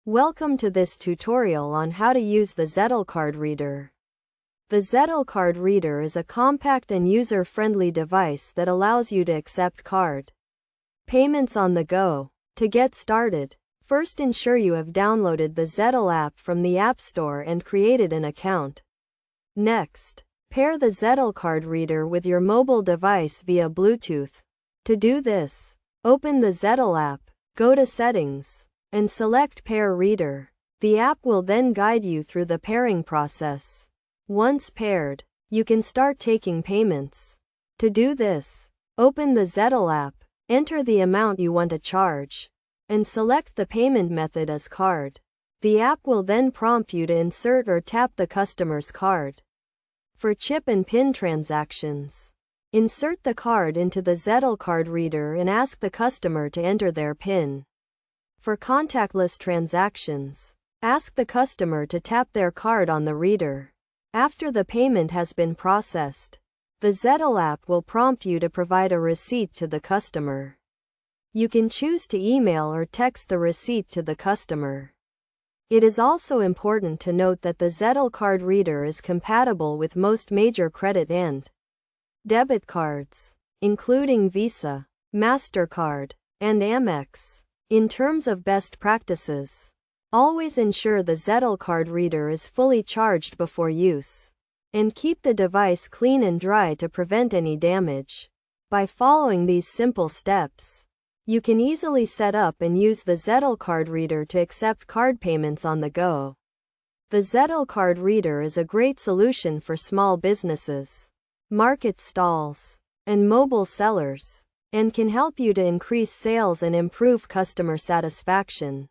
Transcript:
Welcome to this tutorial on how to use the Zettle card reader. The Zettle card reader is a compact and user-friendly device that allows you to accept card payments on the go. To get started, first ensure you have downloaded the Zettle app from the App Store and created an account. Next, pair the Zettle card reader with your mobile device via Bluetooth. To do this, open the Zettle app, go to Settings, and select Pair Reader. The app will then guide you through the pairing process. Once paired, you can start taking payments. To do this, open the Zettle app, enter the amount you want to charge, and select the payment method as card. The app will then prompt you to insert or tap the customer's card. For chip and PIN transactions, insert the card into the Zettle card reader and ask the customer to enter their PIN. For contactless transactions, ask the customer to tap their card on the reader. After the payment has been processed, the Zettle app will prompt you to provide a receipt to the customer. You can choose to email or text the receipt to the customer. It is also important to note that the Zettle card reader is compatible with most major credit and debit cards, including Visa, MasterCard, and Amex. In terms of best practices, always ensure the Zettle card reader is fully charged before use, and keep the device clean and dry to prevent any damage. By following these simple steps, you can easily set up and use the Zettle card reader to accept card payments on the go. The Zettle card reader is a great solution for small businesses, market stalls, and mobile sellers, and can help you to increase sales and improve customer satisfaction.